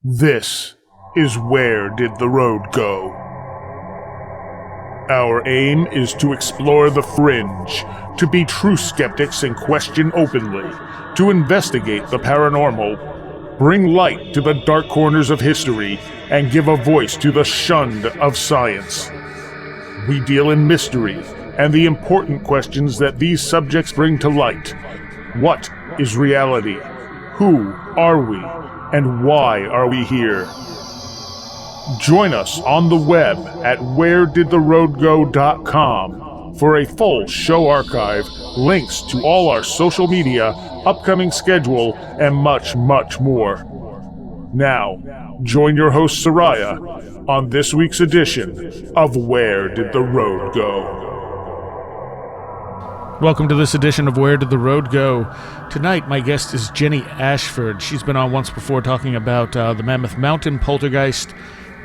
This is Where Did the Road Go? Our aim is to explore the fringe, to be true skeptics and question openly, to investigate the paranormal, bring light to the dark corners of history, and give a voice to the shunned of science. We deal in mystery and the important questions that these subjects bring to light. What is reality? Who are we? And why are we here? Join us on the web at wheredidtheroadgo.com for a full show archive, links to all our social media, upcoming schedule, and much, much more. Now, join your host Soraya on this week's edition of Where Did the Road Go? Welcome to this edition of Where Did the Road Go? Tonight, my guest is Jenny Ashford. She's been on once before talking about the Mammoth Mountain Poltergeist.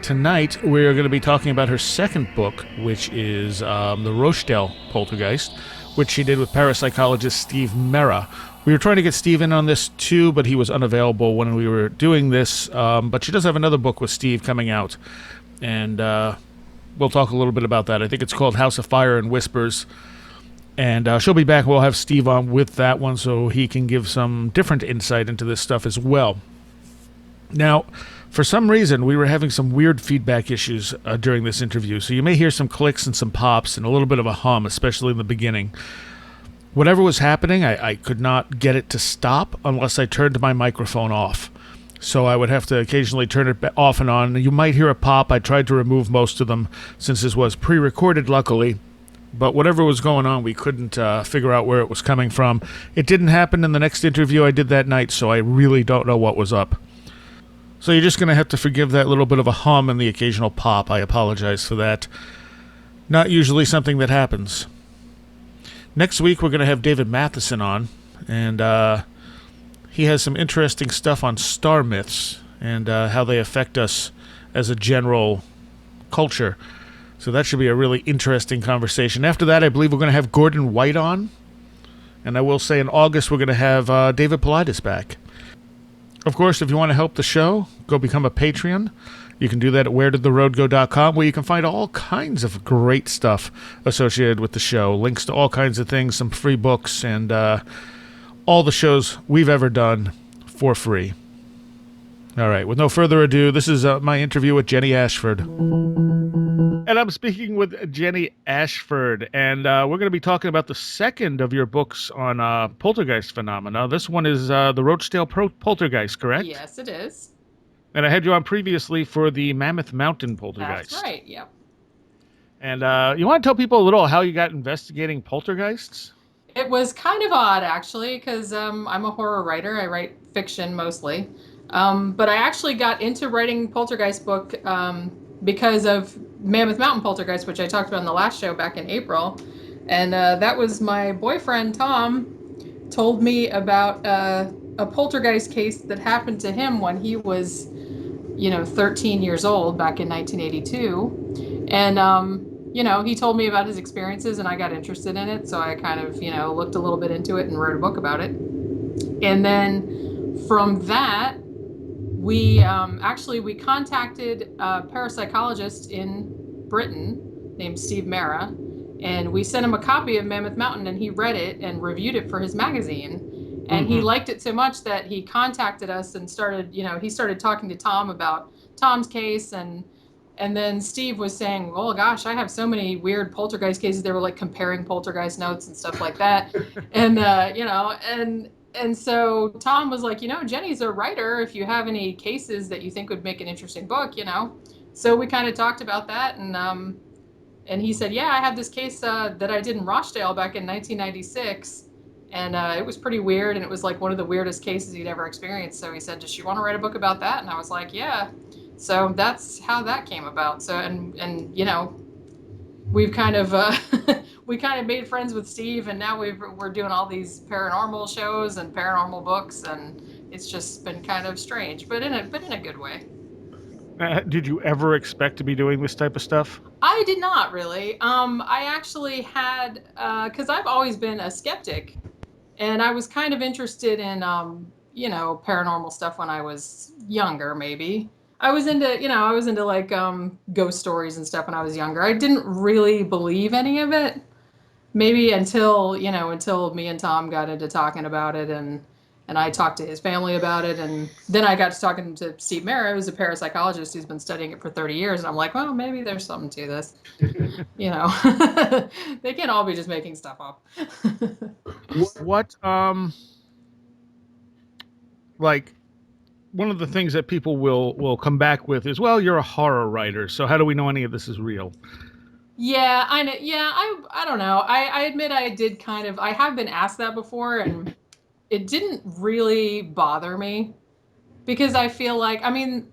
Tonight, we're going to be talking about her second book, which is the Rochdale Poltergeist, which she did with parapsychologist Steve Mera. We were trying to get Steve in on this too, but he was unavailable when we were doing this. But she does have another book with Steve coming out, and we'll talk a little bit about that. I think it's called House of Fire and Whispers. And she'll be back. We'll have Steve on with that one so he can give some different insight into this stuff as well. Now, for some reason, we were having some weird feedback issues during this interview, so you may hear some clicks and some pops and a little bit of a hum, especially in the beginning. Whatever was happening, I could not get it to stop unless I turned my microphone off. So I would have to occasionally turn it off and on. You might hear a pop. I tried to remove most of them since this was pre-recorded, luckily. But whatever was going on, we couldn't figure out where it was coming from. It didn't happen in the next interview I did that night, so I really don't know what was up. So you're just going to have to forgive that little bit of a hum and the occasional pop. I apologize for that. Not usually something that happens. Next week, we're going to have David Matheson on, and he has some interesting stuff on star myths and how they affect us as a general culture. So that should be a really interesting conversation. After that, I believe we're going to have Gordon White on. And I will say in August, we're going to have David Politis back. Of course, if you want to help the show, go become a Patreon. You can do that at wheredidtheroadgo.com, where you can find all kinds of great stuff associated with the show. Links to all kinds of things, some free books, and all the shows we've ever done for free. All right, with no further ado, this is my interview with Jenny Ashford. And I'm speaking with Jenny Ashford, and we're going to be talking about the second of your books on poltergeist phenomena. This one is the Rochdale Poltergeist, correct? Yes, it is. And I had you on previously for the Mammoth Mountain Poltergeist. That's right, yep. And you want to tell people a little how you got investigating poltergeists? It was kind of odd, actually, because I'm a horror writer. I write fiction mostly. But I actually got into writing poltergeist book because of Mammoth Mountain Poltergeist, which I talked about in the last show back in April. And that was my boyfriend, Tom, told me about a poltergeist case that happened to him when he was, 13 years old back in 1982. And, he told me about his experiences and I got interested in it. So I kind of, looked a little bit into it and wrote a book about it. And then from that, we contacted a parapsychologist in Britain named Steve Mera, and we sent him a copy of Mammoth Mountain, and he read it and reviewed it for his magazine. And he liked it so much that he contacted us and started talking to Tom about Tom's case, and then Steve was saying, oh gosh, I have so many weird poltergeist cases. They were like comparing poltergeist notes and stuff like that. And so Tom was like, Jenny's a writer. If you have any cases that you think would make an interesting book, So we kind of talked about that. And he said, yeah, I have this case that I did in Rochdale back in 1996. And it was pretty weird. And it was like one of the weirdest cases he'd ever experienced. So he said, does she want to write a book about that? And I was like, yeah. So that's how that came about. So, and we've kind of we kind of made friends with Steve, and now we're doing all these paranormal shows and paranormal books, and it's just been kind of strange, but in a good way. Did you ever expect to be doing this type of stuff? I did not really. I actually had because I've always been a skeptic, and I was kind of interested in paranormal stuff when I was younger, maybe. I was into like ghost stories and stuff when I was younger. I didn't really believe any of it. Maybe until me and Tom got into talking about it, and I talked to his family about it, and then I got to talking to Steve Mera, who's a parapsychologist who's been studying it for 30 years, and I'm like, well, maybe there's something to this. You know, they can't all be just making stuff up. What like one of the things that people will come back with is, well, you're a horror writer, so how do we know any of this is real? Yeah, I know. Yeah, I don't know. I admit I did kind of. I have been asked that before, and it didn't really bother me because I feel like, I mean,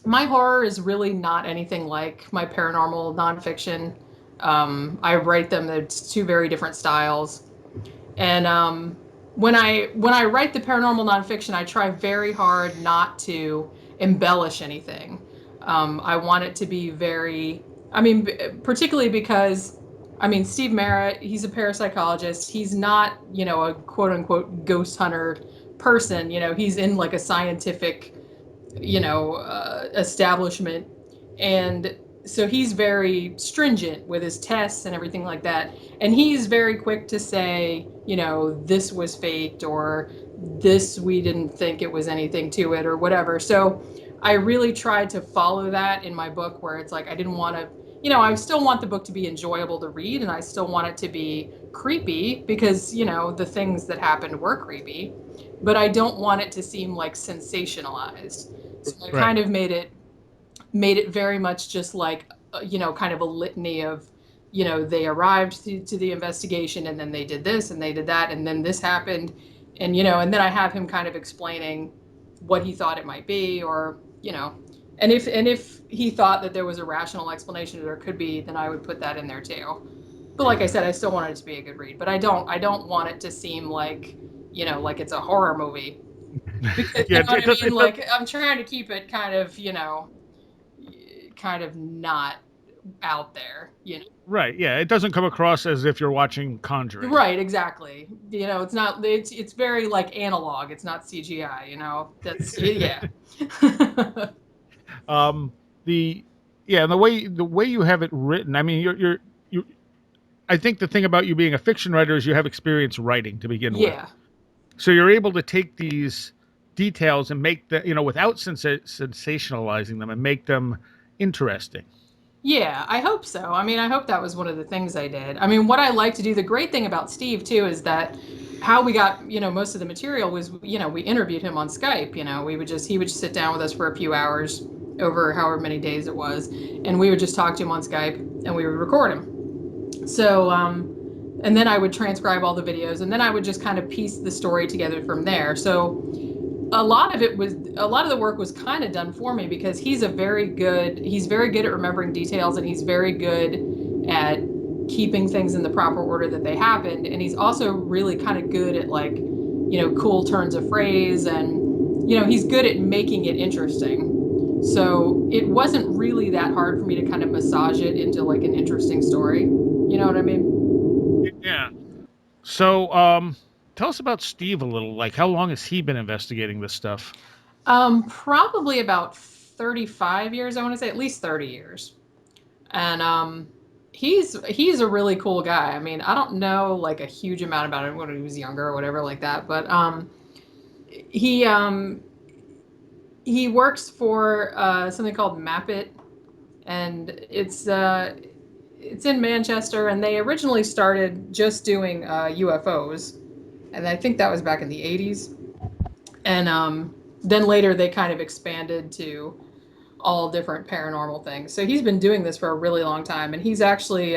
my horror is really not anything like my paranormal nonfiction. I write them. It's two very different styles, and when I write the paranormal nonfiction, I try very hard not to embellish anything. I want it to be very, I mean, particularly because, I mean, Steve Mera, he's a parapsychologist. He's not, a quote unquote ghost hunter person. He's in like a scientific, establishment. And so he's very stringent with his tests and everything like that. And he's very quick to say, this was faked, or this, we didn't think it was anything to it, or whatever. So I really tried to follow that in my book, where it's like, I didn't want to, I still want the book to be enjoyable to read, and I still want it to be creepy because, the things that happened were creepy, but I don't want it to seem like sensationalized. So I Right. kind of made it very much just like, kind of a litany of, they arrived to the investigation, and then they did this and they did that, and then this happened, and then I have him kind of explaining what he thought it might be, or, and if he thought that there was a rational explanation there could be, then I would put that in there too. But like I said, I still want it to be a good read, but I don't want it to seem like, like it's a horror movie, because you Yeah, know what it I does. mean? Like, I'm trying to keep it kind of not out there, Right. Yeah, it doesn't come across as if you're watching Conjuring. Right, exactly. It's not, it's very like analog. It's not CGI, That's yeah. Um, the yeah, and the way you have it written. I mean, you. I think the thing about you being a fiction writer is you have experience writing to begin with, Yeah. so you're able to take these details and make the without sensationalizing them and make them interesting. Yeah, I hope so. I mean, I hope that was one of the things I did. I mean, what I like to do, the great thing about Steve too is that how we got, most of the material was, we interviewed him on Skype, he would just sit down with us for a few hours over however many days it was, and we would just talk to him on Skype, and we would record him. So, and then I would transcribe all the videos, and then I would just kind of piece the story together from there. So a lot of the work was kind of done for me, because he's very good at remembering details, and he's very good at keeping things in the proper order that they happened, and he's also really kind of good at, like, cool turns of phrase, and he's good at making it interesting. So it wasn't really that hard for me to kind of massage it into like an interesting story. You know what I mean? Yeah. So, tell us about Steve a little. Like, how long has he been investigating this stuff? Probably about 35 years, I want to say, at least 30 years. And he's a really cool guy. I mean, I don't know like a huge amount about him when he was younger or whatever like that, but he um he works for something called Mapit, and it's in Manchester, and they originally started just doing UFOs, and I think that was back in the 80s. And then later they kind of expanded to all different paranormal things. So he's been doing this for a really long time, and he's actually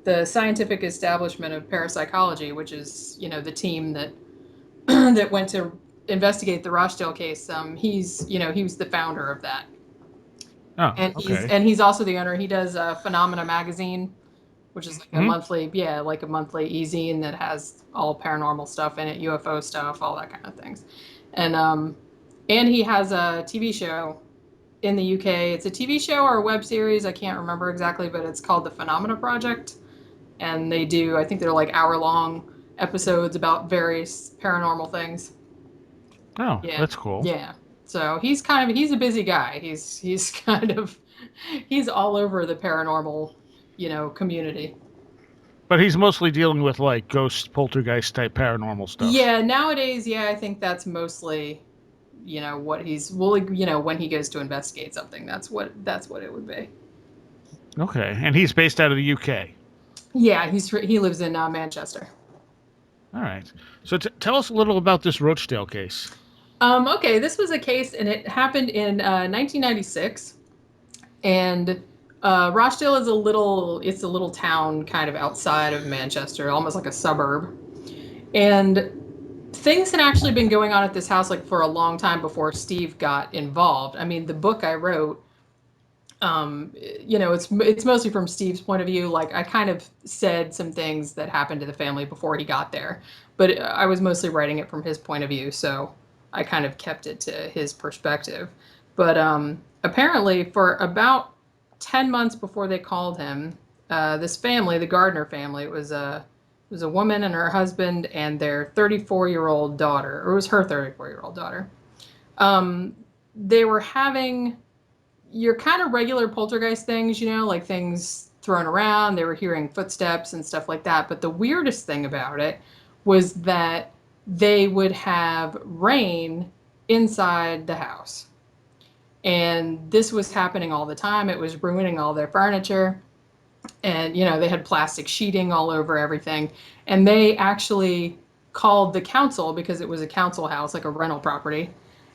the scientific establishment of parapsychology, which is, the team that that went to investigate the Rochdale case. He was the founder of that, Oh, and he's okay. and he's also the owner. He does Phenomena magazine, which is like a Hmm. monthly, yeah, like a monthly e-zine that has all paranormal stuff in it, UFO stuff, all that kind of things. And he has a TV show in the UK. It's a TV show or a web series, I can't remember exactly, but it's called The Phenomena Project. And they do, I think they're like hour long episodes about various paranormal things. Oh, Yeah, that's cool. yeah. So he's a busy guy. He's kind of he's all over the paranormal, community. But he's mostly dealing with like ghost, poltergeist type paranormal stuff. Yeah, nowadays, yeah, I think that's mostly, what he's well, when he goes to investigate something, that's what it would be. Okay, and he's based out of the UK. Yeah, he lives in Manchester. All right. So tell us a little about this Rochdale case. Okay, this was a case, and it happened in 1996, and Rochdale is it's a little town kind of outside of Manchester, almost like a suburb, and things had actually been going on at this house like for a long time before Steve got involved. I mean, the book I wrote, it's mostly from Steve's point of view. Like I kind of said some things that happened to the family before he got there, but I was mostly writing it from his point of view, so I kind of kept it to his perspective. But apparently, for about 10 months before they called him, this family, the Gardner family, it was a woman and her husband and their 34-year-old daughter, or it was her 34-year-old daughter. Um, they were having your kind of regular poltergeist things, like things thrown around. They were hearing footsteps and stuff like that. But the weirdest thing about it was that they would have rain inside the house. And this was happening all the time. It was ruining all their furniture. And, they had plastic sheeting all over everything. And they actually called the council because it was a council house, like a rental property,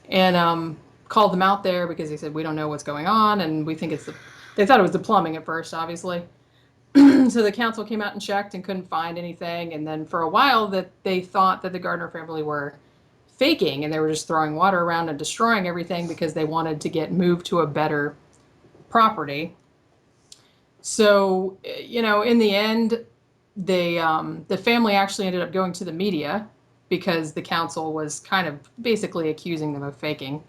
and called them out there because they said, we don't know what's going on. And we think they thought it was the plumbing at first, obviously. So the council came out and checked and couldn't find anything. And then for a while that they thought that the Gardner family were faking and they were just throwing water around and destroying everything because they wanted to get moved to a better property. So, in the end, the family actually ended up going to the media because the council was kind of basically accusing them of faking.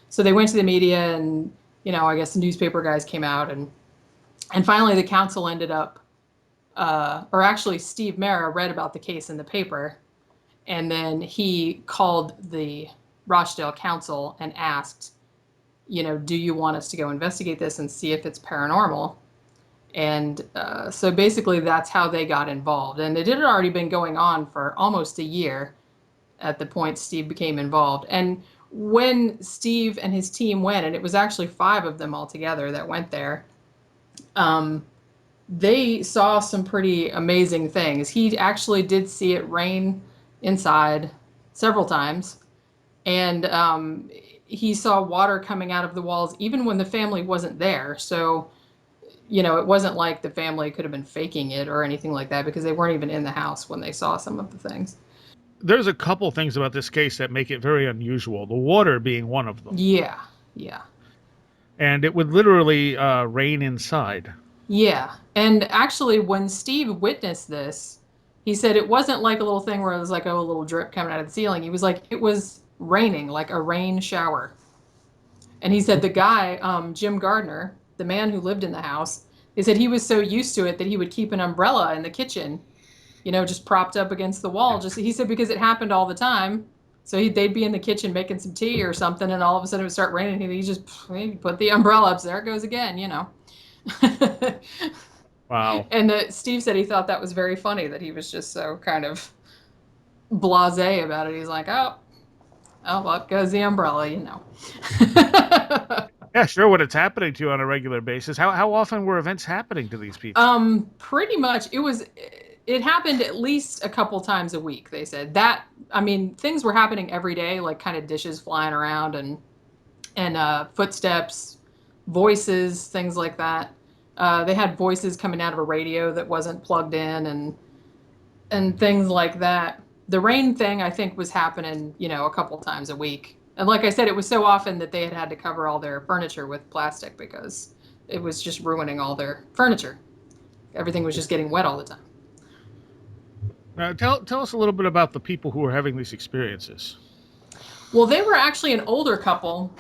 So they went to the media, and I guess the newspaper guys came out, and finally the council ended up, or actually Steve Mera read about the case in the paper, and then he called the Rochdale Council and asked, do you want us to go investigate this and see if it's paranormal? And so basically, that's how they got involved. And it had already been going on for almost a year at the point Steve became involved. And when Steve and his team went, and it was actually 5 of them altogether that went there, they saw some pretty amazing things. He actually did see it rain inside several times. And he saw water coming out of the walls even when the family wasn't there. So it wasn't like the family could have been faking it or anything like that because they weren't even in the house when they saw some of the things. There's a couple things about this case that make it very unusual. The water being one of them, Yeah, yeah, and it would literally rain inside. yeah. And actually, when Steve witnessed this, he said it wasn't like a little thing where it was like, oh, a little drip coming out of the ceiling. He was like, it was raining, like a rain shower. And he said the guy, Jim Gardner, the man who lived in the house, he said he was so used to it that he would keep an umbrella in the kitchen, just propped up against the wall. Just he said because it happened all the time. So they'd be in the kitchen making some tea or something, and all of a sudden it would start raining. He just put the umbrella up. There it goes again. Wow. And Steve said he thought that was very funny that he was just so kind of blasé about it. He's like, oh, up goes the umbrella. Yeah, sure. When it's happening to you on a regular basis, how often were events happening to these people? Pretty much it happened at least a couple times a week, they said. That I mean, things were happening every day, like kind of dishes flying around and footsteps, voices, things like that. They had voices coming out of a radio that wasn't plugged in and things like that. The rain thing I think was happening, a couple times a week. And like I said, it was so often that they had to cover all their furniture with plastic because it was just ruining all their furniture. Everything was just getting wet all the time. Tell us a little bit about the people who were having these experiences. Well, they were actually an older couple.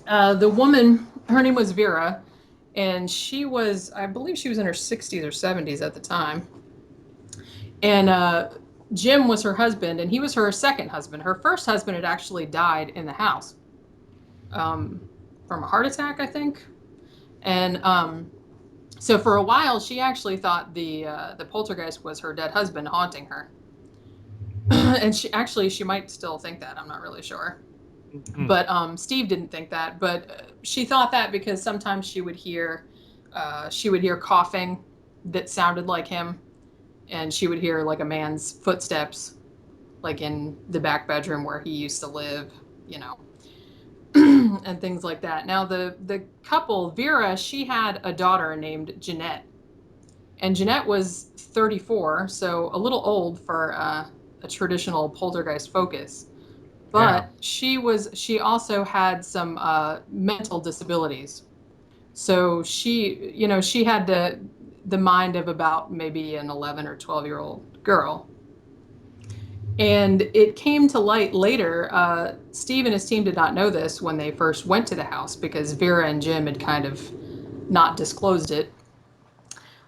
The woman, her name was Vera, and I believe she was in her 60s or 70s at the time. And Jim was her husband, and he was her second husband. Her first husband had actually died in the house um, from a heart attack, I think. And so for a while, she actually thought the poltergeist was her dead husband haunting her. And she might still think that. I'm not really sure. Mhm. But Steve didn't think that. But she thought that because sometimes she would hear coughing that sounded like him, and she would hear like a man's footsteps, like in the back bedroom where he used to live, you know, and things like that. Now the couple, Vera, she had a daughter named Jeanette, and Jeanette was 34, so a little old for a traditional poltergeist focus. Yeah. But she also had some mental disabilities. So she had the mind of about maybe an 11 or 12-year-old girl. And it came to light later. Steve and his team did not know this when they first went to the house because Vera and Jim had kind of not disclosed it.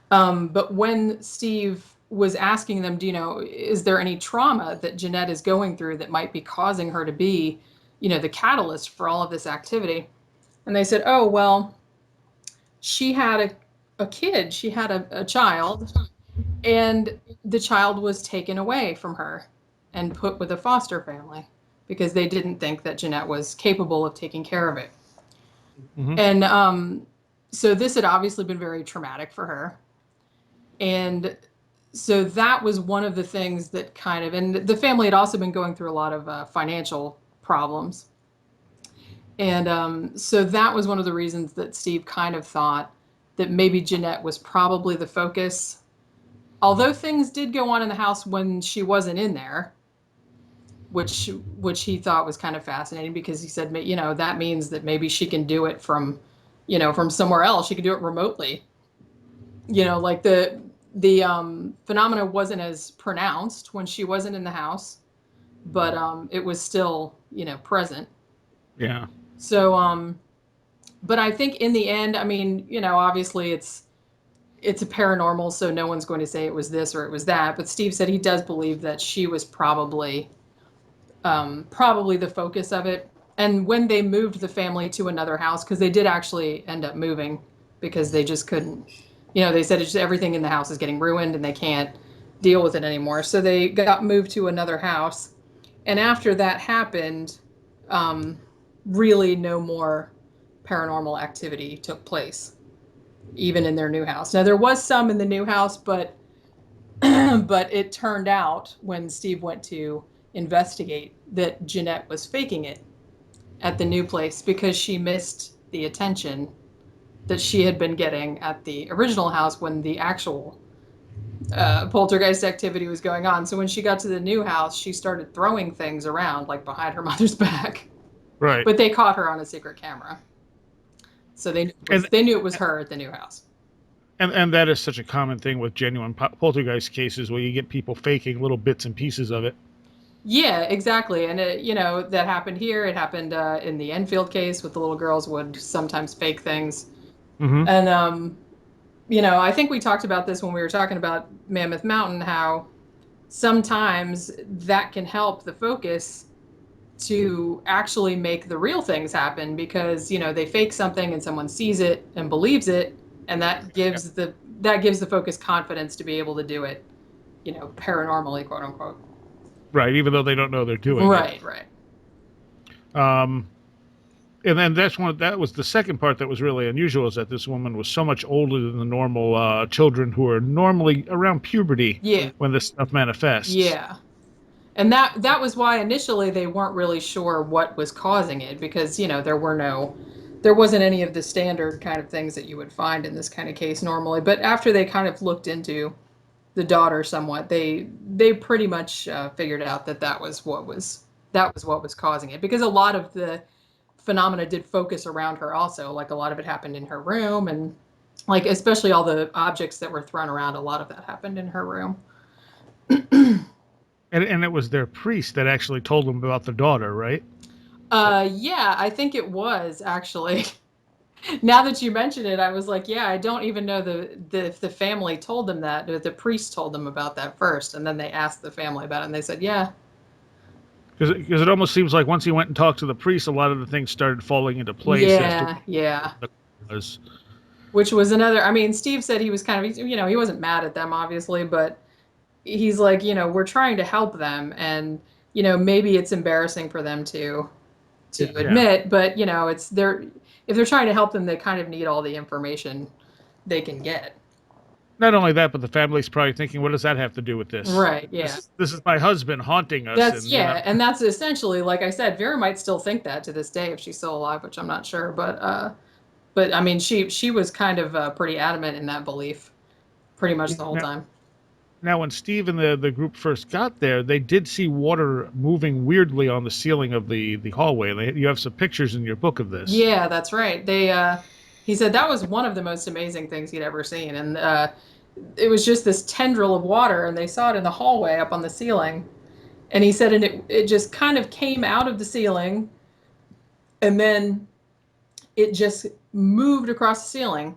But when Steve was asking them, is there any trauma that Jeanette is going through that might be causing her to be, the catalyst for all of this activity? And they said, oh, well, she had a kid, she had a child, and the child was taken away from her and put with a foster family because they didn't think that Jeanette was capable of taking care of it. Hmm. And so this had obviously been very traumatic for her. And so that was one of the things that kind of, and the family had also been going through a lot of financial problems. And so that was one of the reasons that Steve kind of thought that maybe Jeanette was probably the focus. Although things did go on in the house when she wasn't in there, which he thought was kind of fascinating because he said, that means that maybe she can do it from somewhere else. She could do it remotely. Like the phenomena wasn't as pronounced when she wasn't in the house, but it was still present. Yeah. So but I think in the end, I mean, obviously it's a paranormal, so no one's going to say it was this or it was that. But Steve said he does believe that she was probably the focus of it. And when they moved the family to another house, because they did actually end up moving because they just couldn't, they said it's just, everything in the house is getting ruined and they can't deal with it anymore. So they got moved to another house. And after that happened, um, really no more paranormal activity took place, even in their new house. Now there was some in the new house, but but it turned out when Steve went to investigate that Jeanette was faking it at the new place because she missed the attention that she had been getting at the original house when the actual poltergeist activity was going on. So when she got to the new house, she started throwing things around like behind her mother's back. Right. But they caught her on a secret camera. So And they knew it was her at the new house. and that is such a common thing with genuine poltergeist cases where you get people faking little bits and pieces of it. Yeah, exactly. And that happened here. It happened in the Enfield case with the little girls would sometimes fake things. Hmm. And I think we talked about this when we were talking about Mammoth Mountain, how sometimes that can help the focus to actually make the real things happen because, they fake something and someone sees it and believes it, and that gives the focus confidence to be able to do it, paranormally, quote unquote. Right. Even though they don't know they're doing it. Right, right. Um, and then that was the second part that was really unusual is that this woman was so much older than the normal children who are normally around puberty Yeah. when this stuff manifests. Yeah. And that was why initially they weren't really sure what was causing it because, there wasn't any of the standard kind of things that you would find in this kind of case normally. But after they kind of looked into the daughter somewhat, they pretty much figured out that was what was causing it because a lot of the phenomena did focus around her also. Like a lot of it happened in her room and like especially all the objects that were thrown around, a lot of that happened in her room. And it was their priest that actually told them about the daughter, right? Yeah, I think it was actually. Now that you mention it, I was like, yeah, I don't even know if the family told them that, or the priest told them about that first, and then they asked the family about it, and they said, yeah, Because it almost seems like once he went and talked to the priest, a lot of the things started falling into place as to yeah, yeah. what the was. Which was another. I mean, Steve said he was kind of, he wasn't mad at them, obviously, but he's like, we're trying to help them, and maybe it's embarrassing for them to Yeah. admit, but it's they're if they're trying to help them, they kind of need all the information they can get. Not only that, but the family's probably thinking, what does that have to do with this? Right, yeah. This is my husband haunting us, That's and yeah, and that's essentially, like I said, Vera might still think that to this day if she's still alive, which I'm not sure, but I mean, she was kind of pretty adamant in that belief pretty much the whole now, time. now when Steve and the group first got there, they did see water moving weirdly on the ceiling of the hallway. You have some pictures in your book of this. Yeah, that's right. He said that was one of the most amazing things he'd ever seen, and it was just this tendril of water, and they saw it in the hallway up on the ceiling. And he said, and it just kind of came out of the ceiling, and then it just moved across the ceiling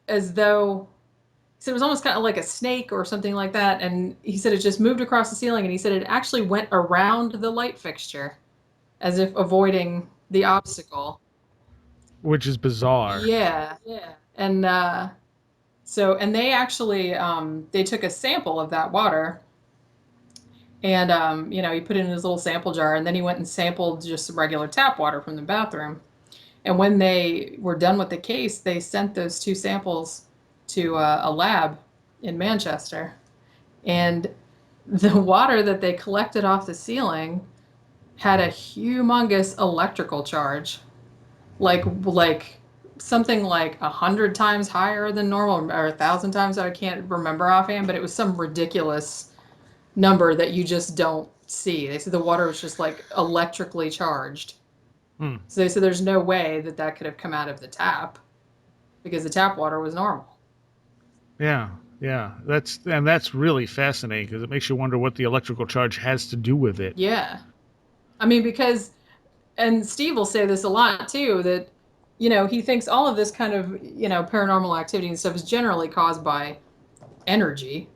as though he said it was almost kind of like a snake or something like that. And he said it just moved across the ceiling, and he said it actually went around the light fixture as if avoiding the obstacle. Which is bizarre. Yeah, yeah. And and they actually they took a sample of that water, and he put it in his little sample jar, and then he went and sampled just some regular tap water from the bathroom. And when they were done with the case, they sent those two samples to a lab in Manchester. And the water that they collected off the ceiling had a humongous electrical charge, like something like 100 times higher than normal, or 1,000 times. I can't remember offhand, but it was some ridiculous number that you just don't see. They said the water was just like electrically charged. Hmm. So they said there's no way that that could have come out of the tap because the tap water was normal. Yeah, yeah. That's really fascinating because it makes you wonder what the electrical charge has to do with it. Yeah. I mean, because, and Steve will say this a lot too, that, he thinks all of this kind of, paranormal activity and stuff is generally caused by energy.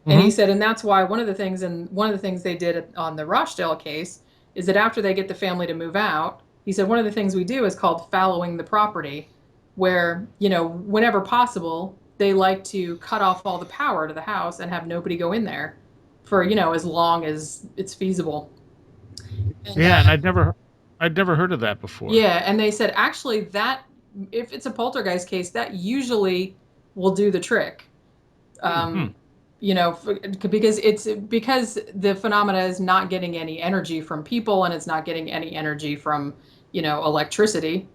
And he Hmm. said, and that's why one of the things they did on the Rochdale case is that after they get the family to move out, he said, one of the things we do is called fallowing the property, where, whenever possible, they like to cut off all the power to the house and have nobody go in there for, as long as it's feasible. And Yeah, and I'd never heard of that before. yeah, and they said actually that if it's a poltergeist case, that usually will do the trick. Hmm. Um, because the phenomena is not getting any energy from people, and it's not getting any energy from, electricity.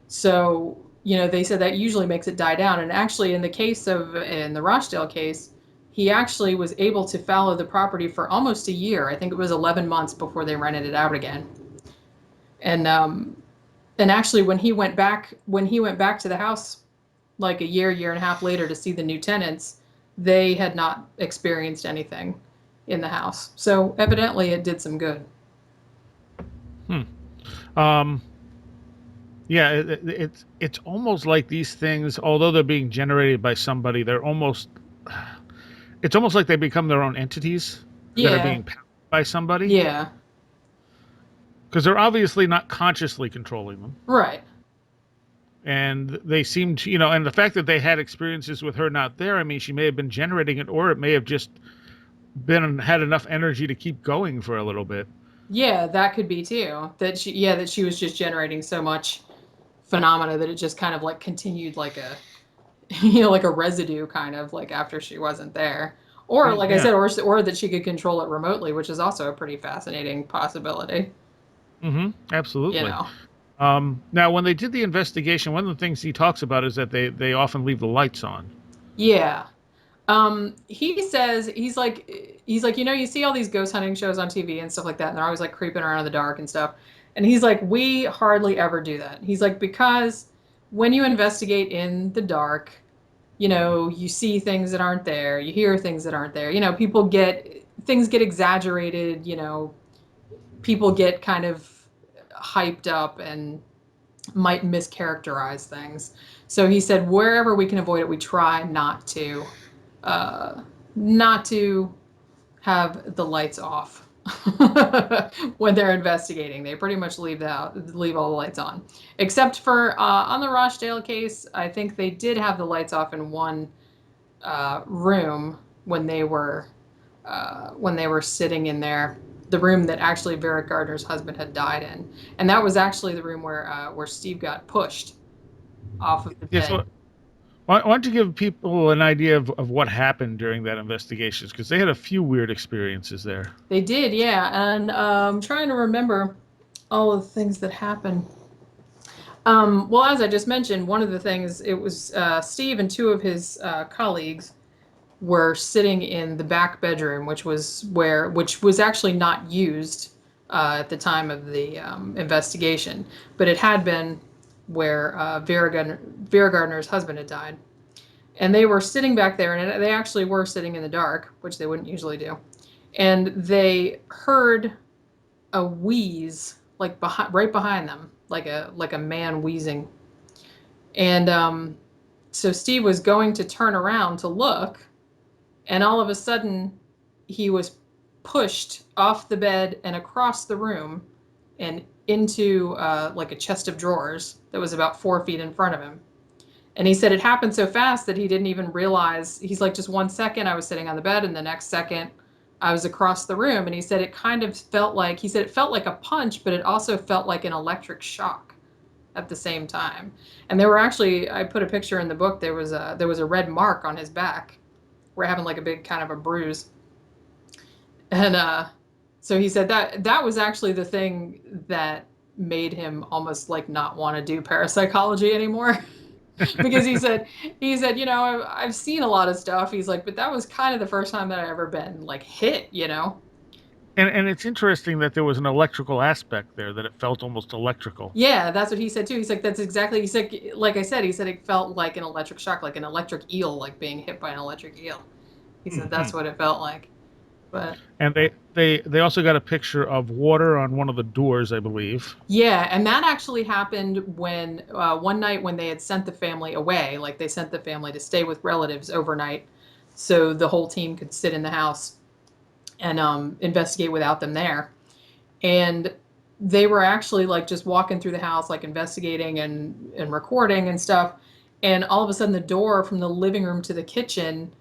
So, they said that usually makes it die down. And actually, in the Rochdale case, he actually was able to fallow the property for almost a year. I think it was 11 months before they rented it out again. And actually, when he went back to the house, like a year and a half later to see the new tenants, they had not experienced anything in the house. So evidently, it did some good. Hmm. Um. Yeah, it's almost like these things, although they're being generated by somebody, they're almost it's almost like they become their own entities that are Yeah, being powered by somebody yeah, because they're obviously not consciously controlling them. right. And they seem to, and the fact that they had experiences with her not there, I mean, she may have been generating it, or it may have just been had enough energy to keep going for a little bit. Yeah, that could be too. That she was just generating so much phenomena that it just kind of like continued like a, like a residue kind of like after she wasn't there. Or like I Yeah. said, or that she could control it remotely, which is also a pretty fascinating possibility. Mm-hmm. You Absolutely. know. Now, when they did the investigation, one of the things he talks about is that they often leave the lights on. Yeah. He says he's like, you see all these ghost hunting shows on TV and stuff like that, and they're always like creeping around in the dark and stuff. And he's like, we hardly ever do that. He's like, because when you investigate in the dark, you see things that aren't there, you hear things that aren't there. People get things get exaggerated, people get kind of hyped up, and might mischaracterize things. So he said wherever we can avoid it, we try not to have the lights off when they're investigating. They pretty much leave all the lights on, except for on the Rochdale case. I think they did have the lights off in one room when they were sitting in there. The room that actually Vera Gardner's husband had died in, and that was actually the room where Steve got pushed off of the Yes. bed. Why don't you give people an idea of what happened during that investigation? Because they had a few weird experiences there. They did, yeah, and I'm trying to remember all of the things that happened. Well, as I just mentioned, one of the things it was Steve and two of his colleagues were sitting in the back bedroom, which was actually not used at the time of the investigation, but it had been where Vera Gardner's husband had died. And they were sitting back there, and they actually were sitting in the dark, which they wouldn't usually do. And they heard a wheeze, like right behind them, like a man wheezing. And so Steve was going to turn around to look, and all of a sudden, he was pushed off the bed and across the room, and into like a chest of drawers that was about 4 feet in front of him. And he said it happened so fast that he didn't even realize. He's like, just 1 second I was sitting on the bed, and the next second I was across the room. And he said it kind of felt like, he said it felt like a punch, but it also felt like an electric shock at the same time. And there were actually, I put a picture in the book, there was a red mark on his back. We're having like a big kind of a bruise. And so he said that was actually the thing that made him almost like not want to do parapsychology anymore. Because he said, I've seen a lot of stuff. He's like, but that was kind of the first time that I ever been like hit. And it's interesting that there was an electrical aspect there, that it felt almost electrical. Yeah, that's what he said too. He's like, that's exactly. He said, like I said, he said it felt like an electric shock, like an electric eel, like being hit by an electric eel. He said that's Hmm. what it felt like. But And they also got a picture of water on one of the doors, I believe. yeah, and that actually happened when one night when they had sent the family away, like they sent the family to stay with relatives overnight, so the whole team could sit in the house and investigate without them there. And they were actually like just walking through the house, like investigating and recording and stuff. And all of a sudden, the door from the living room to the kitchen,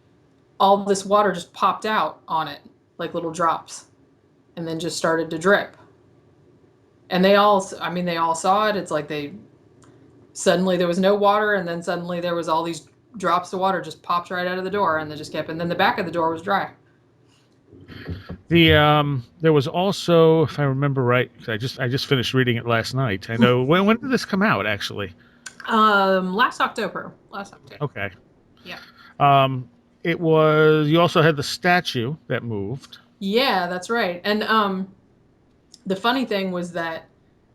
all this water just popped out on it, like little drops, and then just started to drip. And they all saw it. It's like suddenly there was no water, and then suddenly there was all these drops of water just popped right out of the door, and they just kept, and then the back of the door was dry. There was also, if I remember right, 'cause I just finished reading it last night. I know when did this come out actually? Last October. Last October. Okay. Yeah. Um, it was, you also had the statue that moved. Yeah, that's right. And the funny thing was that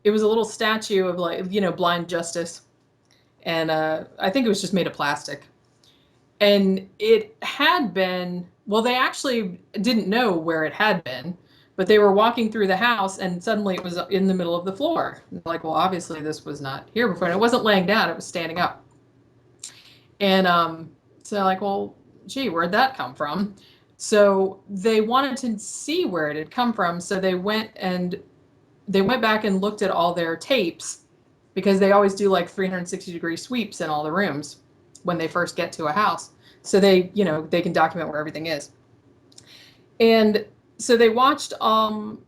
it was a little statue of like, blind justice. And I think it was just made of plastic. And it had been, well, they actually didn't know where it had been, but they were walking through the house and suddenly it was in the middle of the floor. Like, well, obviously this was not here before. And it wasn't laying down, it was standing up. And so like, well, gee, where'd that come from? So they wanted to see where it had come from. So they went back and looked at all their tapes, because they always do like 360-degree sweeps in all the rooms when they first get to a house. So they can document where everything is. And so they watched all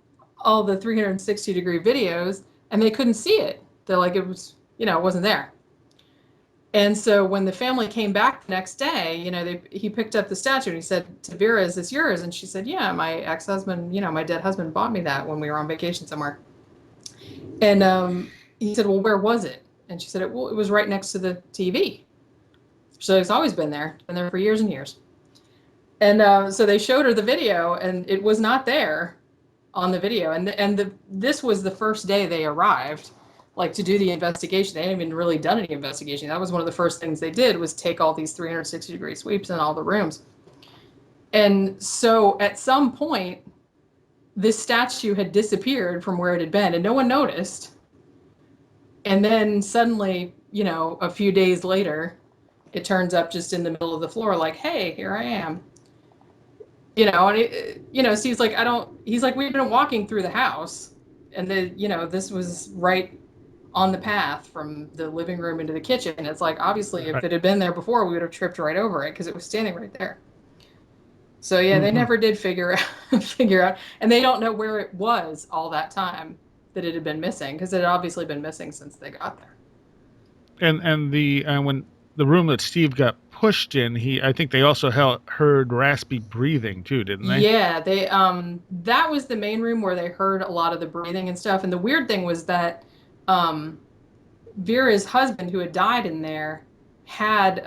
the 360-degree videos, and they couldn't see it. They're like, it was, it wasn't there. And so when the family came back the next day, he picked up the statue and he said to Vera, "Is this yours?" And she said, "Yeah, my ex-husband, my dead husband bought me that when we were on vacation somewhere." And he said, "Well, where was it?" And she said, "Well, it was right next to the TV." So it's always been there for years and years. And so they showed her the video, and it was not there on the video. And this was the first day they arrived, like to do the investigation. They hadn't even really done any investigation. That was one of the first things they did, was take all these 360-degree sweeps in all the rooms. And so at some point, this statue had disappeared from where it had been, and no one noticed. And then suddenly, a few days later, it turns up just in the middle of the floor, like, hey, here I am. And Steve's like, he's like, we've been walking through the house, and this was right on the path from the living room into the kitchen. It's like, obviously, if Right. it had been there before, we would have tripped right over it because it was standing right there. So yeah, they Mhm. never did figure out, and they don't know where it was all that time that it had been missing because it had obviously been missing since they got there. And the when the room that Steve got pushed in, I think they also heard raspy breathing too, didn't they? Yeah, they that was the main room where they heard a lot of the breathing and stuff. And the weird thing was that um Vera's husband, who had died in there, had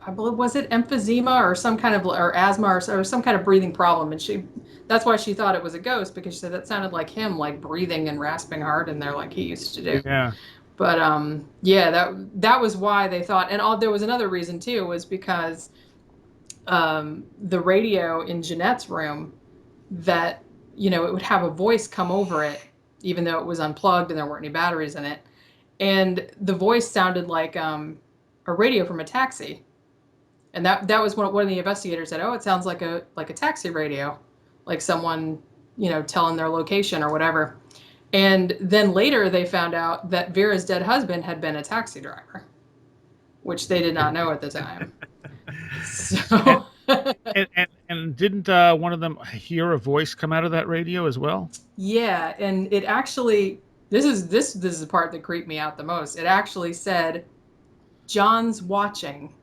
I believe, was it emphysema or some kind of, or asthma, or some kind of breathing problem, and that's why she thought it was a ghost, because she said that sounded like him, like breathing and rasping hard in there like he used to do. Yeah. But yeah, that was why they thought. And there was another reason too, was because the radio in Jeanette's room, that it would have a voice come over it, even though it was unplugged and there weren't any batteries in it, and the voice sounded like a radio from a taxi. And that was one of the investigators said, oh, it sounds like a taxi radio, like someone telling their location or whatever. And then later they found out that Vera's dead husband had been a taxi driver, which they did not know at the time. And So and didn't one of them hear a voice come out of that radio as well? yeah, and it actually, this is the part that creeped me out the most. It actually said, John's watching.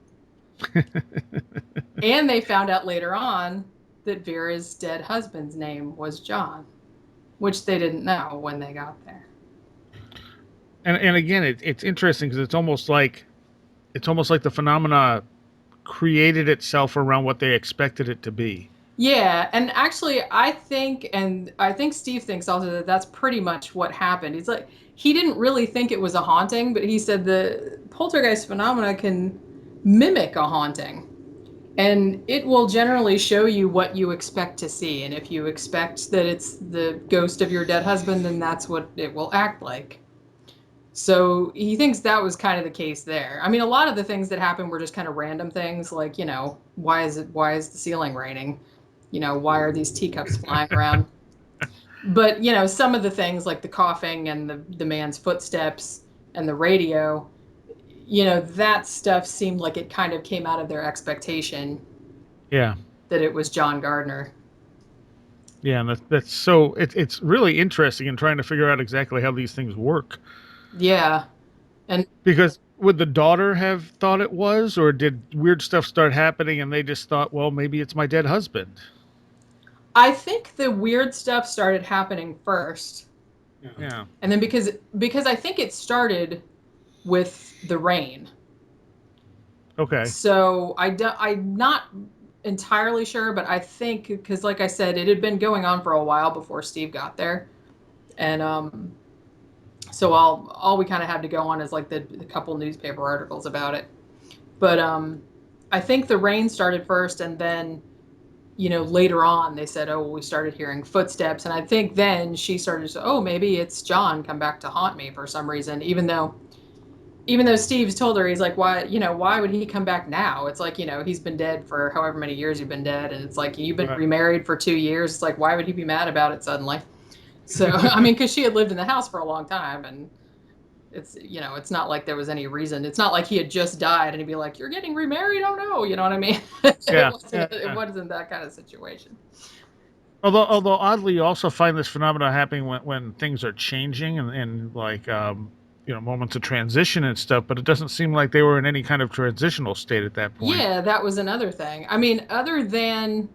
And they found out later on that Vera's dead husband's name was John, which they didn't know when they got there. And again, it's interesting because it's almost like the phenomena created itself around what they expected it to be. Yeah, and actually, I think Steve thinks also that that's pretty much what happened. He's like, he didn't really think it was a haunting, but he said the poltergeist phenomena can mimic a haunting. And it will generally show you what you expect to see. And if you expect that it's the ghost of your dead husband, then that's what it will act like. So he thinks that was kind of the case there. I mean, a lot of the things that happened were just kind of random things, like, why is the ceiling raining? Why are these teacups flying around? But, some of the things like the coughing and the man's footsteps and the radio, that stuff seemed like it kind of came out of their expectation Yeah. that it was John Gardner. Yeah, and that's so it's really interesting in trying to figure out exactly how these things work. Yeah. And Because would the daughter have thought it was, or did weird stuff start happening and they just thought, well, maybe it's my dead husband? I think the weird stuff started happening first. Yeah. And then because I think it started with the rain. Okay. So I'm not entirely sure, but I think, because like I said, it had been going on for a while before Steve got there. And so all we kind of had to go on is like the couple newspaper articles about it. But I think the rain started first, and then later on they said, oh, well, we started hearing footsteps. And I think then she started to say, oh, maybe it's John come back to haunt me for some reason, even though Steve's told her, he's like, why would he come back now? It's like, he's been dead for however many years you've been dead. And it's like, you've been Right. remarried for 2 years. It's like, why would he be mad about it suddenly? So, I mean, because she had lived in the house for a long time, and it's not like there was any reason. It's not like he had just died and he'd be like, you're getting remarried? Oh no. You know what I mean? Yeah. It Yeah. wasn't that kind of situation. Although oddly, you also find this phenomenon happening when things are changing and like moments of transition and stuff. But it doesn't seem like they were in any kind of transitional state at that point. Yeah, that was another thing. I mean, other than,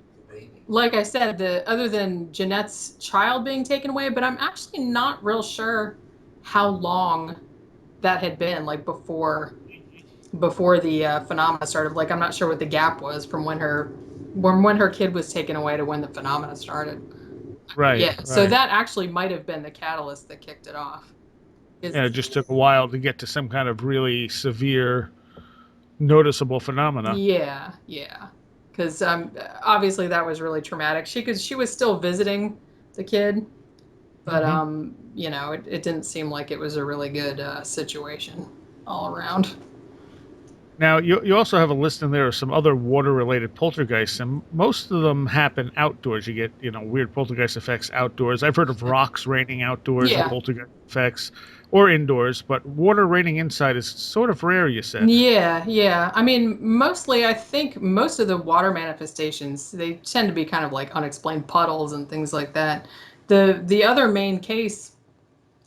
like I said, other than Jeanette's child being taken away, but I'm actually not real sure how long that had been, like before the phenomena started. Like, I'm not sure what the gap was from when her kid was taken away to when the phenomena started. Right. Yeah, so Right. that actually might have been the catalyst that kicked it off. Yeah. It Is just took a while to get to some kind of really severe, noticeable phenomena. Yeah, yeah, because obviously that was really traumatic. She was still visiting the kid, But it didn't seem like it was a really good situation all around. Now, you also have a list in there of some other water-related poltergeists, and most of them happen outdoors. You get, weird poltergeist effects outdoors. I've heard of rocks raining outdoors and Yeah. poltergeist effects, or indoors, but water raining inside is sort of rare, you said. Yeah, yeah. I mean, mostly, I think most of the water manifestations, they tend to be kind of like unexplained puddles and things like that. The other main case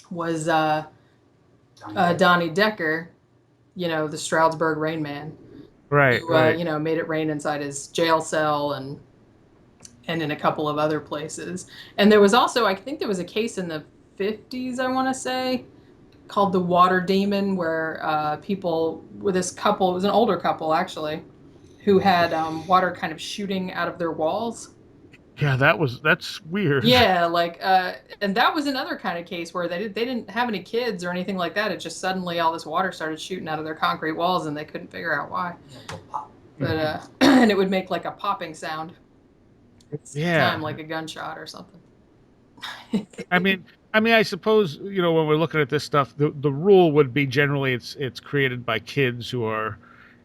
was Donnie Decker, the Stroudsburg Rain Man, Right, who right. made it rain inside his jail cell and in a couple of other places. And there was also, I think there was a case in the 50s, I want to say, called the Water Demon, where people with this couple, it was an older couple actually, who had water kind of shooting out of their walls. Yeah, that's weird. Yeah, and that was another kind of case where they didn't have any kids or anything like that. It just suddenly all this water started shooting out of their concrete walls, and they couldn't figure out why. But and it would make like a popping sound. Time Yeah. like a gunshot or something. I mean, I suppose, when we're looking at this stuff, the rule would be generally it's created by kids who are,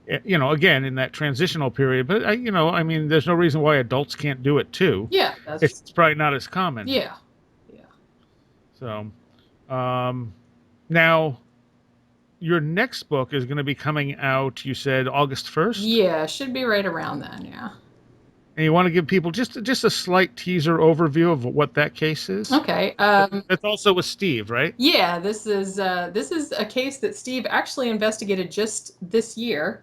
again, in that transitional period. But there's no reason why adults can't do it too. Yeah, that's It's probably not as common. yeah, yeah. So, now your next book is going to be coming out, you said August 1st? Yeah, should be right around then, yeah. And you want to give people just a slight teaser overview of what that case is? Okay. That's also with Steve, right? Yeah, this is a case that Steve actually investigated just this year.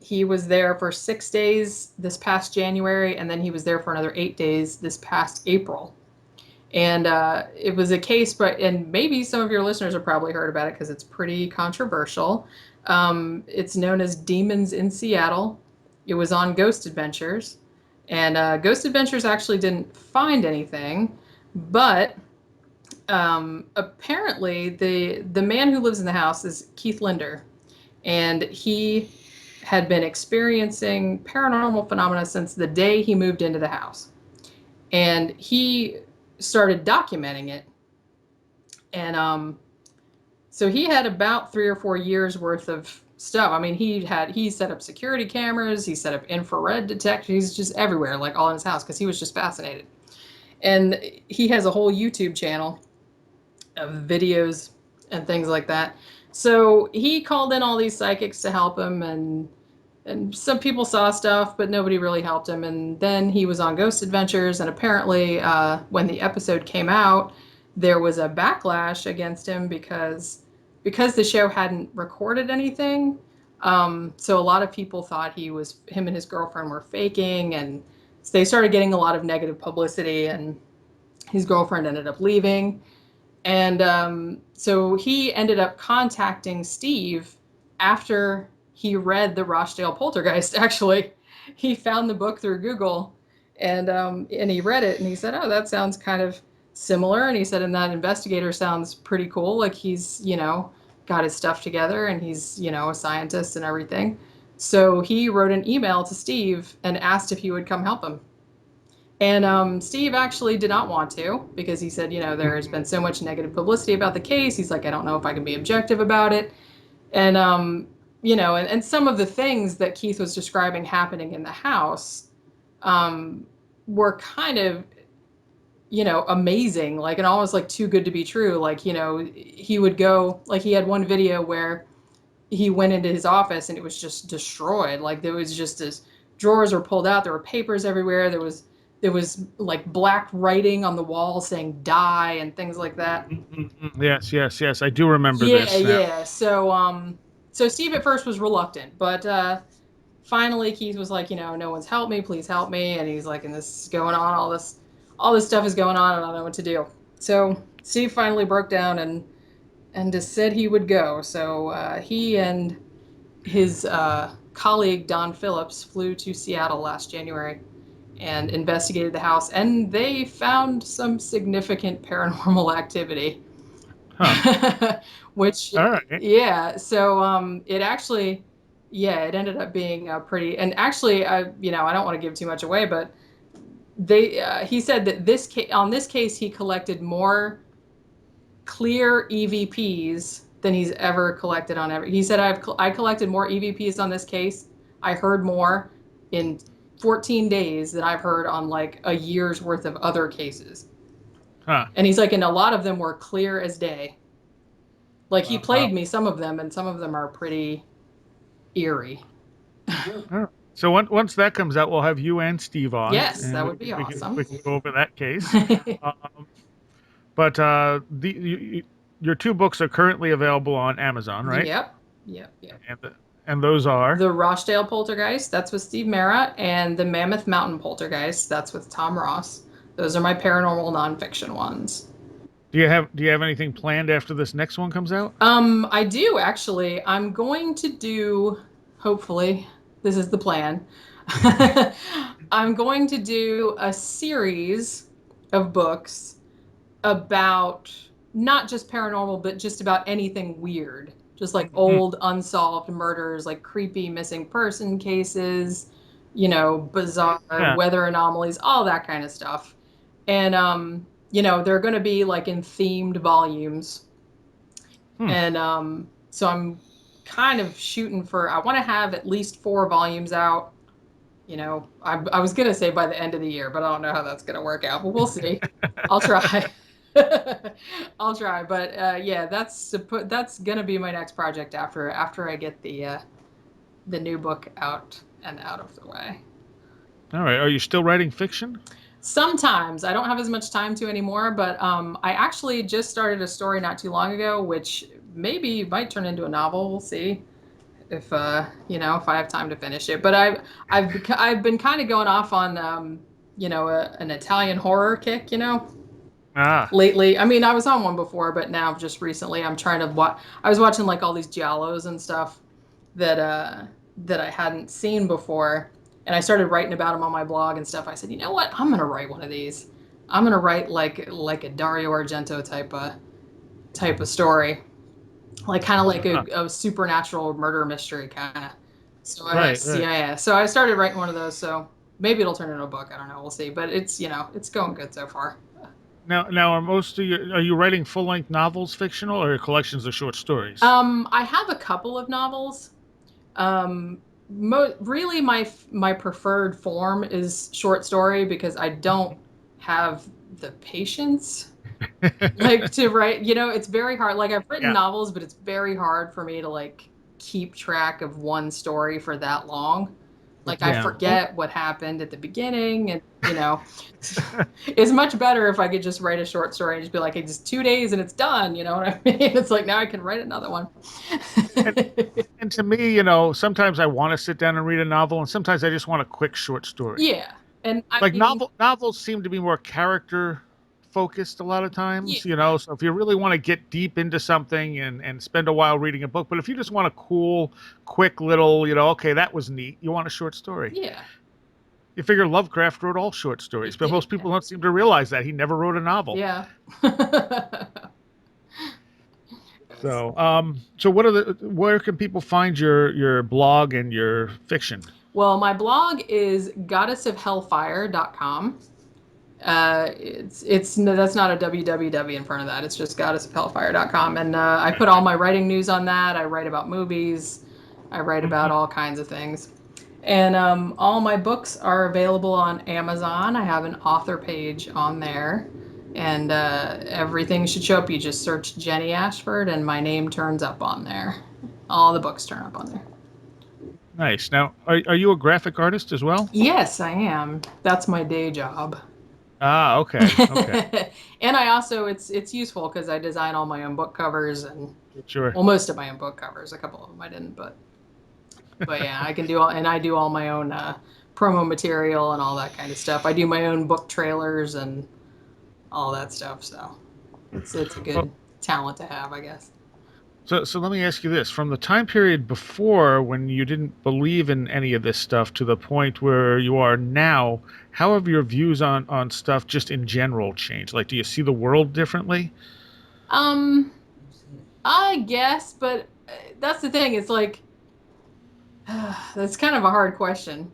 He was there for 6 days this past January, and then he was there for another 8 days this past April. And it was a case, and maybe some of your listeners have probably heard about it because it's pretty controversial. It's known as Demons in Seattle. It was on Ghost Adventures, and Ghost Adventures actually didn't find anything, but apparently the man who lives in the house is Keith Linder, and he had been experiencing paranormal phenomena since the day he moved into the house, and he started documenting it. And so he had about 3 or 4 years worth of stuff. I mean, he set up security cameras, he set up infrared detectors, he's just everywhere, like all in his house, because he was just fascinated. And he has a whole YouTube channel of videos and things like that. So he called in all these psychics to help him, and some people saw stuff, but nobody really helped him. And then he was on Ghost Adventures, and apparently, when the episode came out, there was a backlash against him because the show hadn't recorded anything. So a lot of people thought him and his girlfriend were faking, and so they started getting a lot of negative publicity, and his girlfriend ended up leaving. And so he ended up contacting Steve after he read the Rochdale Poltergeist. Actually, he found the book through Google, and he read it, and he said, "Oh, that sounds kind of similar." And he said, "And that investigator sounds pretty cool. Like he's got his stuff together, and he's a scientist and everything." So he wrote an email to Steve and asked if he would come help him. And Steve actually did not want to, because he said, there has been so much negative publicity about the case. He's like, I don't know if I can be objective about it. And some of the things that Keith was describing happening in the house were kind of, amazing, like, and almost like too good to be true. Like, he would go, like, he had one video where he went into his office and it was just destroyed. Like, there was just his drawers were pulled out. There were papers everywhere. There was like black writing on the wall saying "die" and things like that. Yes. I do remember this. Yeah. So Steve at first was reluctant, but finally Keith was like, no one's helped me. Please help me. And he's like, and this is going on. All this stuff is going on, and I don't know what to do. So Steve finally broke down and just said he would go. So he and his colleague Don Phillips flew to Seattle last January and investigated the house, and they found some significant paranormal activity. Huh. Which, All right. yeah, so it actually, yeah, it ended up being pretty, and actually, I don't want to give too much away, but he said that on this case he collected more clear EVPs than he's ever collected on every. He said I collected more EVPs on this case. I heard more in 14 days than I've heard on like a year's worth of other cases. Huh. And he's like, and a lot of them were clear as day. Like he played Wow. me some of them, and some of them are pretty eerie. So once that comes out, we'll have you and Steve on, Yes, and that would be we awesome. can go over that case. Um, but your two books are currently available on Amazon, right? Yep. Yep. Yep. And those are. The Rochdale Poltergeist, that's with Steve Mera, and the Mammoth Mountain Poltergeist, that's with Tom Ross. Those are my paranormal nonfiction ones. Do you have anything planned after this next one comes out? I do actually. I'm going to do, hopefully, this is the plan. I'm going to do a series of books about not just paranormal, but just about anything weird. Just like Hmm. old unsolved murders, like creepy missing person cases, bizarre Yeah. weather anomalies, all that kind of stuff. And they're going to be like in themed volumes. Hmm. And so I'm kind of shooting for, I want to have at least 4 volumes out. I was going to say by the end of the year, but I don't know how that's going to work out, but we'll see. I'll try. I'll try. But yeah, that's going to be my next project after I get the new book out and out of the way. All right. Are you still writing fiction? Sometimes I don't have as much time to anymore, but I actually just started a story not too long ago, which maybe might turn into a novel. We'll see if if I have time to finish it. But I've been kind of going off on an Italian horror kick, Ah. lately. I mean, I was on one before, but now just recently I'm trying to watch. I was watching like all these giallos and stuff that I hadn't seen before, and I started writing about them on my blog and stuff. I said, you know what? I'm gonna write one of these. I'm gonna write like a Dario Argento type of story, like kind of like Huh. a supernatural murder mystery kind of. So Right. Right. yeah. So I started writing one of those. So maybe it'll turn into a book. I don't know. We'll see. But it's going good so far. Now, are you writing full length novels, fictional, or collections of short stories? I have a couple of novels. Really, my preferred form is short story because I don't have the patience like to write. It's very hard. Like I've written Yeah. novels, but it's very hard for me to like keep track of one story for that long. Like I Yeah. Well, forget what happened at the beginning, and it's much better if I could just write a short story and just be like, it's 2 days and it's done. You know what I mean? It's like now I can write another one. and, and to me, sometimes I want to sit down and read a novel, and sometimes I just want a quick short story. Yeah, and I Like mean, novels seem to be more character focused a lot of yeah, times, so if you really want to get deep into something and spend a while reading a book, but if you just want a cool quick little, okay, that was neat, you want a short story. yeah, You figure Lovecraft wrote all short he stories, but did. most people don't seem to realize that he never wrote a novel. Yeah. So where can people find your blog and your fiction? Well, my blog is goddessofhellfire.com. It's that's not a www in front of that. It's just goddessofhellfire.com, and I put all my writing news on that. I write about movies. I write about Mhm. all kinds of things. And all my books are available on Amazon. I have an author page on there, and everything should show up. You just search Jenny Ashford, and my name turns up on there. All the books turn up on there. Nice. Now, are you a graphic artist as well? Yes, I am. That's my day job. Ah, okay, okay, And I also it's useful because I design all my own book covers and sure. well most of my own book covers. A couple of them I didn't, but yeah, I can do all and I do all my own promo material and all that kind of stuff. I do my own book trailers and all that stuff. So it's a Well, good talent to have, I guess. so let me ask you this: from the time period before when you didn't believe in any of this stuff to the point where you are now, how have your views on stuff just in general changed? Like, do you see the world differently? Um, I guess, but that's the thing. It's like that's kind of a hard question.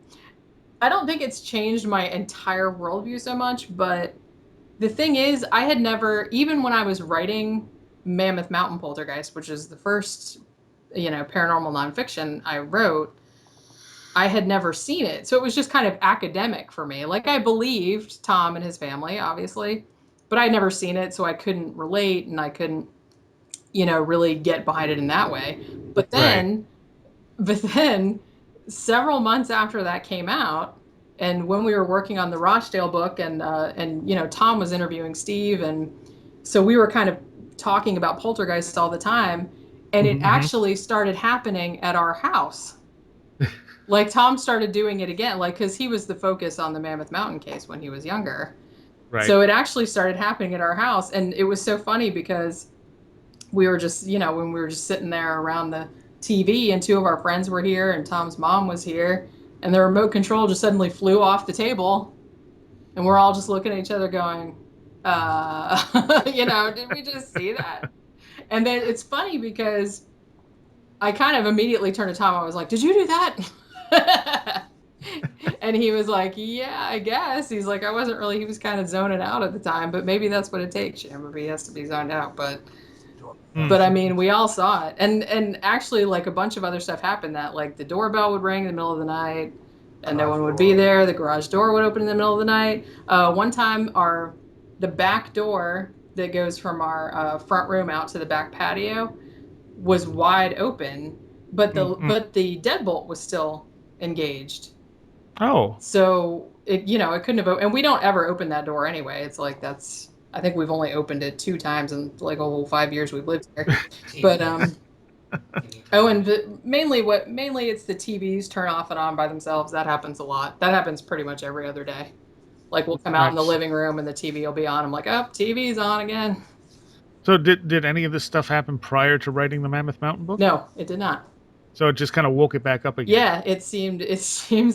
I don't think it's changed my entire worldview so much, but the thing is, I had never, even when I was writing Mammoth Mountain Poltergeist, which is the first, paranormal nonfiction I wrote, I had never seen it. So it was just kind of academic for me. Like I believed Tom and his family, obviously, but I'd never seen it, so I couldn't relate and I couldn't, really get behind it in that way. But Right. then, but then several months after that came out, and when we were working on the Rochdale book, and Tom was interviewing Steve, and so we were kind of talking about poltergeists all the time, and it Hmm. actually started happening at our house. Like Tom started doing it again, like because he was the focus on the Mammoth Mountain case when he was younger. Right. So it actually started happening at our house, and it was so funny because we were just, when we were just sitting there around the TV, and two of our friends were here, and Tom's mom was here, and the remote control just suddenly flew off the table, and we're all just looking at each other going, did we just see that? And then it's funny because I kind of immediately turned to Tom. I was like, "Did you do that?" And he was like, "Yeah, I guess." He's like, "I wasn't really." He was kind of zoning out at the time, but maybe that's what it takes. He has to be zoned out. But I Mm. mean, we all saw it, and actually, like a bunch of other stuff happened. That like the doorbell would ring in the middle of the night, and no one would be there. The garage door would open in the middle of the night. One time, the back door that goes from our front room out to the back patio was wide open, but the Mm-mm. but the deadbolt was still engaged. Oh. So it couldn't have. And we don't ever open that door anyway. It's like that's. I think we've only opened it 2 times in like a whole 5 years we've lived here. But oh, and mainly it's the TVs turn off and on by themselves. That happens a lot. That happens pretty much every other day. Like we'll come out in the Nice. living room and the TV will be on. I'm like, oh, TV's on again. So did any of this stuff happen prior to writing the Mammoth Mountain book? No, it did not. So it just kind of woke it back up again. Yeah, it seems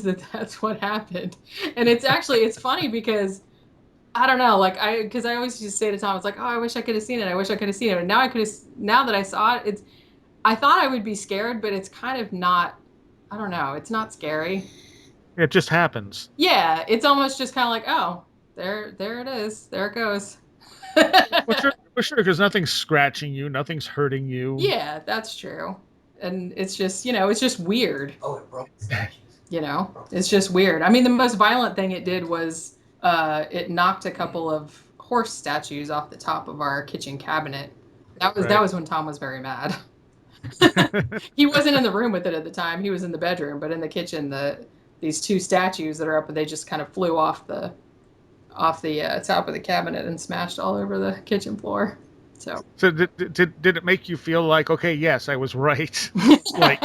that that's what happened. And it's funny because I don't know, like because I always just say to Tom, it's like, oh, I wish I could have seen it. I wish I could have seen it. And now that I saw it, I thought I would be scared, but it's kind of not. I don't know. It's not scary. It just happens. Yeah, it's almost just kind of like, oh, there it is. There it goes. Well, sure, because nothing's scratching you, nothing's hurting you. Yeah, that's true. And it's just, it's just weird. It's just weird. I mean, the most violent thing it did was it knocked a couple of horse statues off the top of our kitchen cabinet. That Right. was when Tom was very mad. He wasn't in the room with it at the time. He was in the bedroom, but in the kitchen, these two statues that are up, they just kind of flew off the top of the cabinet and smashed all over the kitchen floor. So So did it make you feel like, okay, yes, I was right, like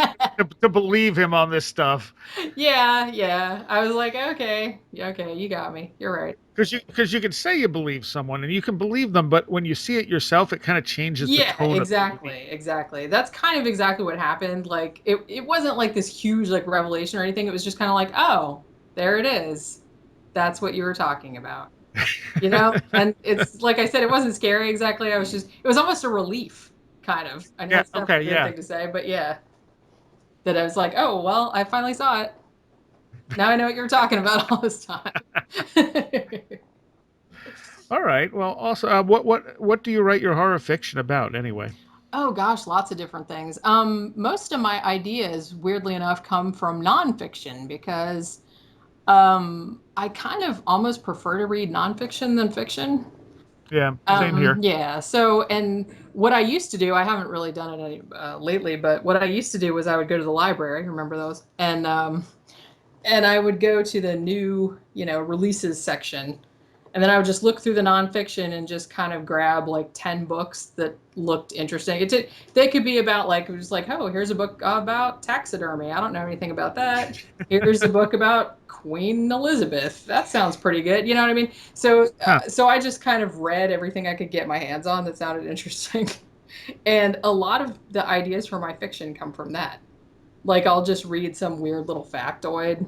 to believe him on this stuff? yeah, yeah. I was like, okay, yeah, okay, you got me. You're right. Because you can say you believe someone and you can believe them, but when you see it yourself, it kind of changes the Yeah, tone of the movie. exactly, exactly. That's kind of exactly what happened. Like it wasn't like this huge like revelation or anything. It was just kind of like, oh, there it is. That's what you were talking about. And it's like I said, it wasn't scary exactly. It was almost a relief, kind of. I know Yeah. it's kind of Okay. a weird Yeah. thing to say, but yeah, that I was like, oh, well, I finally saw it. Now I know what you were talking about all this time. All right. Well, also, what do you write your horror fiction about anyway? Oh gosh, lots of different things. Most of my ideas, weirdly enough, come from nonfiction because I kind of almost prefer to read nonfiction than fiction. Yeah. Same here. Yeah. So, and what I used to do, I haven't really done it lately, but what I used to do was I would go to the library. Remember those? And I would go to the new, releases section, and then I would just look through the nonfiction and just kind of grab like 10 books that looked interesting. They could be about like just like, oh, here's a book about taxidermy. I don't know anything about that. Here's a book about Queen Elizabeth. That sounds pretty good. You know what I mean? So Huh. so I just kind of read everything I could get my hands on that sounded interesting. And a lot of the ideas for my fiction come from that. Like I'll just read some weird little factoid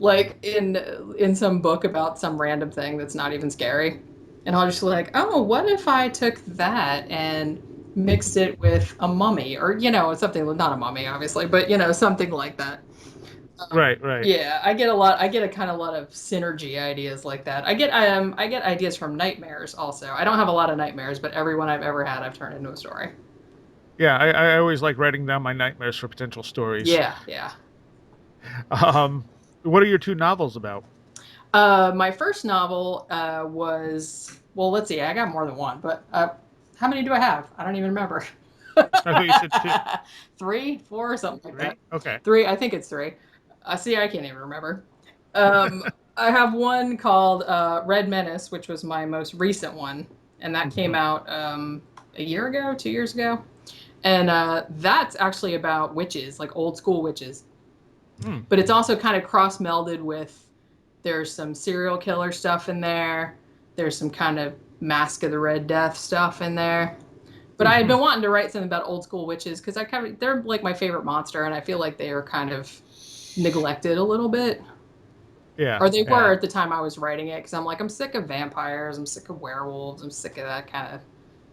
like in some book about some random thing that's not even scary. And I'll just be like, oh, what if I took that and mixed it with a mummy or, something, not a mummy, obviously, but, something like that. Right, right. Yeah, I get a kind of lot of synergy ideas like that. I get ideas from nightmares also. I don't have a lot of nightmares, but every one I've ever had I've turned into a story. Yeah, I always like writing down my nightmares for potential stories. Yeah, yeah. Um, what are your two novels about? My first novel was, well, let's see, I got more than one, but how many do I have? I don't even remember. I thought you said two. Three, four, something like that. Three? Okay. Three, I think it's three. See, I can't even remember. Um, I have one called Red Menace, which was my most recent one, and that came Mhm. out a year ago, 2 years ago. And that's actually about witches, like old school witches. Hmm. But it's also kind of cross melded with, there's some serial killer stuff in there. There's some kind of Mask of the Red Death stuff in there. But I had been wanting to write something about old school witches because they're like my favorite monster, and I feel like they are kind of neglected a little bit. Yeah, Or they were yeah. at the time I was writing it, because I'm like, I'm sick of vampires, I'm sick of werewolves, I'm sick of that kind of,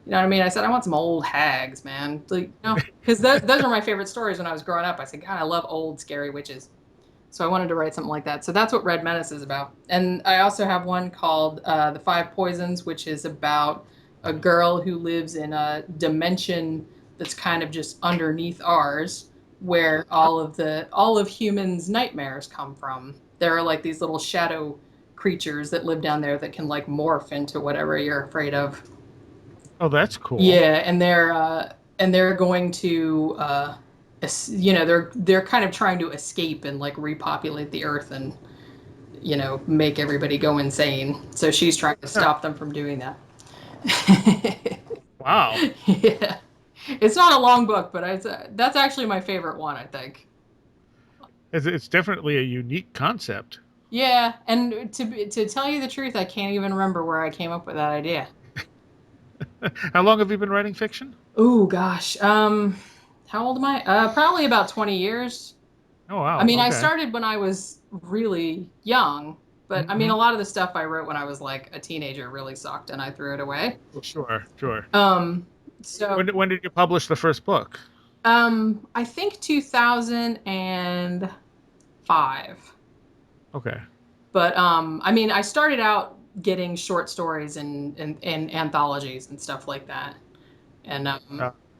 you know what I mean? I said, I want some old hags, man. Like, you know, because those are my favorite stories when I was growing up. I said, God, I love old, scary witches. So I wanted to write something like that. So that's what Red Menace is about. And I also have one called The Five Poisons, which is about a girl who lives in a dimension that's kind of just underneath ours, where all of humans' nightmares come from. There are like these little shadow creatures that live down there that can like morph into whatever you're afraid of. Oh, that's cool. Yeah, and they're going to they're kind of trying to escape and like repopulate the earth and make everybody go insane. So she's trying to Huh. stop them from doing that. Wow. Yeah. It's not a long book, but that's actually my favorite one, I think. It's definitely a unique concept. Yeah, and to tell you the truth, I can't even remember where I came up with that idea. How long have you been writing fiction? Oh gosh. How old am I? Probably about 20 years. Oh, I wow. mean, I Okay. started when I was really young, but I mean, Hmm. a lot of the stuff I wrote when I was like a teenager really sucked and I threw it away. Sure, sure. Um, so, When did you publish the first book? I think 2005. Okay. But I mean, I started out getting short stories in anthologies and stuff like that. And Uh,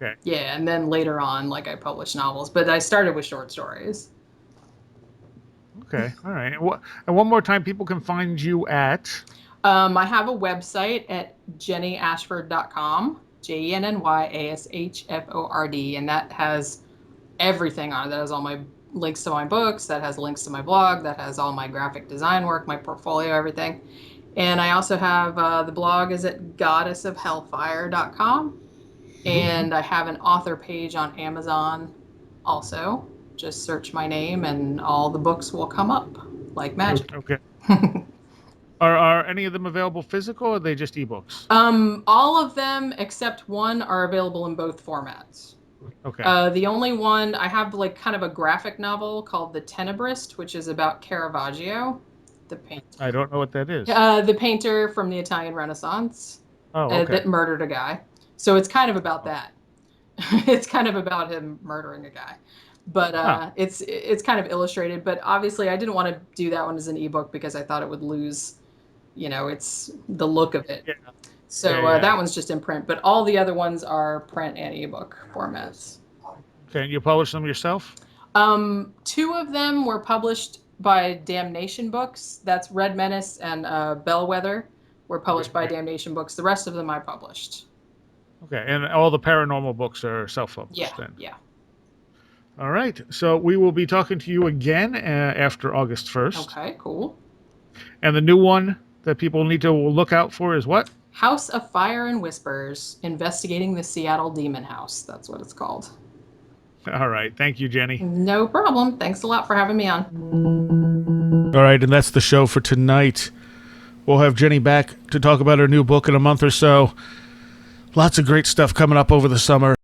okay. yeah, and then later on, like I published novels, but I started with short stories. Okay. All right. And one more time, people can find you at. I have a website at jennyashford.com, JENNYASHFORD, and that has everything on it. That has all my links to my books, that has links to my blog, that has all my graphic design work, my portfolio, everything. And I also have the blog is at goddessofhellfire.com, Mhm. and I have an author page on Amazon also. Just search my name and all the books will come up like magic. Okay. Are any of them available physical, or are they just ebooks? All of them except one are available in both formats. Okay. The only one I have like kind of a graphic novel called The Tenebrist, which is about Caravaggio, the painter. I don't know what that is. The painter from the Italian Renaissance Oh, okay. that murdered a guy. So it's kind of about Oh. that. It's kind of about him murdering a guy, but Huh. it's kind of illustrated. But obviously, I didn't want to do that one as an ebook because I thought it would lose, it's the look of it. Yeah. Yeah. So Yeah. that one's just in print, but all the other ones are print and ebook formats. Okay. And you publish them yourself? Two of them were published by Damnation Books. That's Red Menace and Bellwether were published by Okay. Damnation Books. The rest of them I published. Okay. And all the paranormal books are Yeah, self-published then. yeah. All right. So we will be talking to you again after August 1st. Okay, cool. And the new one that people need to look out for is what? House of Fire and Whispers, Investigating the Seattle Demon House. That's what it's called. All right. Thank you, Jenny. No problem. Thanks a lot for having me on. All right. And that's the show for tonight. We'll have Jenny back to talk about her new book in a month or so. Lots of great stuff coming up over the summer.